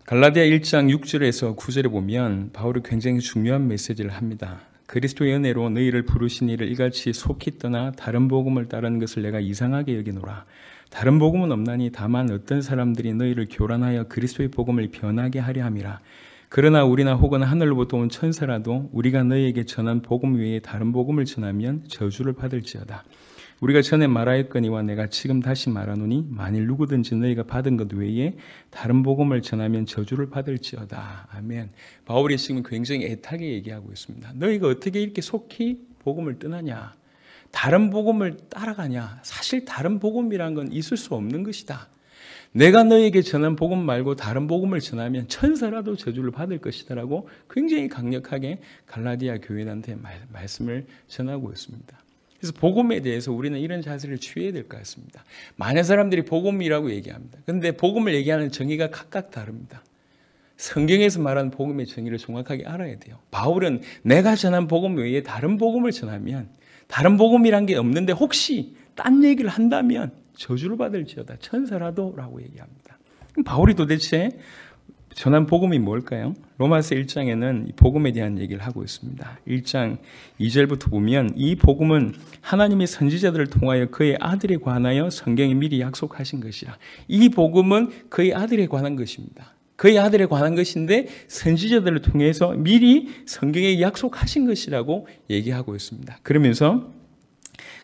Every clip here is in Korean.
갈라디아 1장 6절에서 9절에 보면 바울이 굉장히 중요한 메시지를 합니다. 그리스도의 은혜로 너희를 부르신 이를 이같이 속히 떠나 다른 복음을 따르는 것을 내가 이상하게 여기노라. 다른 복음은 없나니 다만 어떤 사람들이 너희를 교란하여 그리스도의 복음을 변하게 하려 함이라. 그러나 우리나 혹은 하늘로부터 온 천사라도 우리가 너희에게 전한 복음 외에 다른 복음을 전하면 저주를 받을지어다. 우리가 전에 말하였거니와 내가 지금 다시 말하노니 만일 누구든지 너희가 받은 것 외에 다른 복음을 전하면 저주를 받을지어다. 아멘. 바울이 지금 굉장히 애타게 얘기하고 있습니다. 너희가 어떻게 이렇게 속히 복음을 떠나냐? 다른 복음을 따라가냐? 사실 다른 복음이란 건 있을 수 없는 것이다. 내가 너에게 전한 복음 말고 다른 복음을 전하면 천사라도 저주를 받을 것이다라고 굉장히 강력하게 갈라디아 교회한테 말씀을 전하고 있습니다. 그래서 복음에 대해서 우리는 이런 자세를 취해야 될 것 같습니다. 많은 사람들이 복음이라고 얘기합니다. 그런데 복음을 얘기하는 정의가 각각 다릅니다. 성경에서 말하는 복음의 정의를 정확하게 알아야 돼요. 바울은 내가 전한 복음 외에 다른 복음을 전하면 다른 복음이란 게 없는데 혹시 딴 얘기를 한다면 저주를 받을지어다. 천사라도 라고 얘기합니다. 그럼 바울이 도대체 전한 복음이 뭘까요? 로마서 1장에는 이 복음에 대한 얘기를 하고 있습니다. 1장 2절부터 보면 이 복음은 하나님이 선지자들을 통하여 그의 아들에 관하여 성경에 미리 약속하신 것이라. 이 복음은 그의 아들에 관한 것입니다. 그의 아들에 관한 것인데 선지자들을 통해서 미리 성경에 약속하신 것이라고 얘기하고 있습니다. 그러면서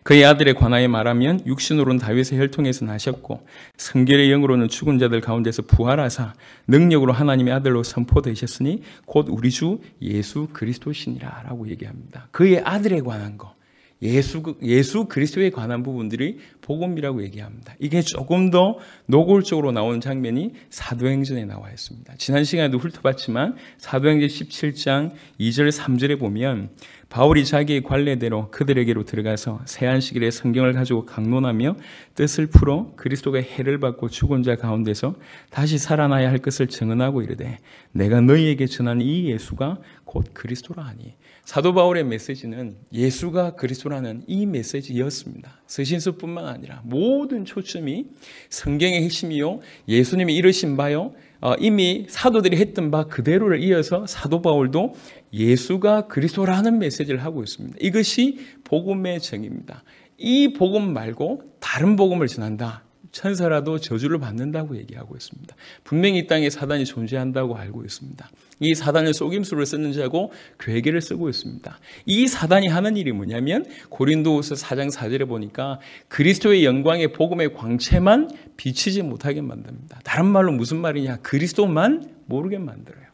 그의 아들에 관하여 말하면 육신으로는 다윗의 혈통에서 나셨고 성결의 영으로는 죽은 자들 가운데서 부활하사 능력으로 하나님의 아들로 선포되셨으니 곧 우리 주 예수 그리스도시니라 라고 얘기합니다. 그의 아들에 관한 거, 예수 그리스도에 관한 부분들이 복음이라고 얘기합니다. 이게 조금 더 노골적으로 나오는 장면이 사도행전에 나와 있습니다. 지난 시간에도 훑어봤지만 사도행전 17장 2절 3절에 보면 바울이 자기의 관례대로 그들에게로 들어가서 새 안식일에 성경을 가지고 강론하며 뜻을 풀어 그리스도가 해를 받고 죽은 자 가운데서 다시 살아나야 할 것을 증언하고 이르되 내가 너희에게 전한 이 예수가 곧 그리스도라 하니. 사도 바울의 메시지는 예수가 그리스도라는 이 메시지였습니다. 서신서뿐만 아니라 모든 초점이 성경의 핵심이요 예수님이 이르신 바요 이미 사도들이 했던 바 그대로를 이어서 사도 바울도 예수가 그리스도라는 메시지를 하고 있습니다. 이것이 복음의 정의입니다. 이 복음 말고 다른 복음을 전한다. 천사라도 저주를 받는다고 얘기하고 있습니다. 분명히 이 땅에 사단이 존재한다고 알고 있습니다. 이 사단을 속임수로 쓰는 자고 괴계를 쓰고 있습니다. 이 사단이 하는 일이 뭐냐면 고린도후서 4장 4절에 보니까 그리스도의 영광의 복음의 광채만 비치지 못하게 만듭니다. 다른 말로 무슨 말이냐? 그리스도만 모르게 만들어요.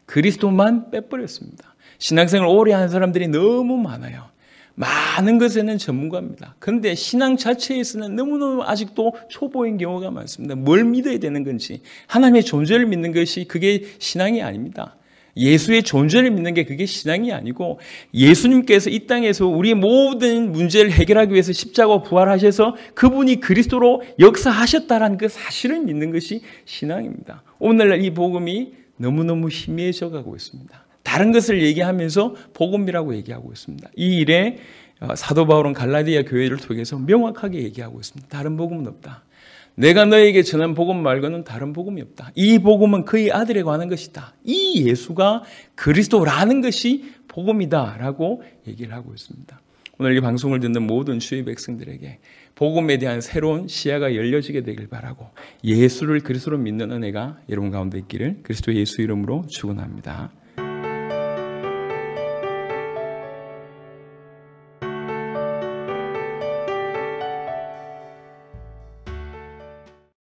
그리스도만 빼버렸습니다. 신앙생활 오래 하는 사람들이 너무 많아요. 많은 것에는 전문가입니다. 그런데 신앙 자체에서는 너무너무 아직도 초보인 경우가 많습니다. 뭘 믿어야 되는 건지, 하나님의 존재를 믿는 것이 그게 신앙이 아닙니다. 예수의 존재를 믿는 게 그게 신앙이 아니고 예수님께서 이 땅에서 우리의 모든 문제를 해결하기 위해서 십자가로 부활하셔서 그분이 그리스도로 역사하셨다라는 그 사실을 믿는 것이 신앙입니다. 오늘날 이 복음이 너무너무 희미해져 가고 있습니다. 다른 것을 얘기하면서 복음이라고 얘기하고 있습니다. 이 일에 사도 바울은 갈라디아 교회를 통해서 명확하게 얘기하고 있습니다. 다른 복음은 없다. 내가 너에게 전한 복음 말고는 다른 복음이 없다. 이 복음은 그의 아들에 관한 것이다. 이 예수가 그리스도라는 것이 복음이다라고 얘기를 하고 있습니다. 오늘 이 방송을 듣는 모든 주의 백성들에게 복음에 대한 새로운 시야가 열려지게 되길 바라고 예수를 그리스도로 믿는 은혜가 여러분 가운데 있기를 그리스도 예수 이름으로 축원합니다.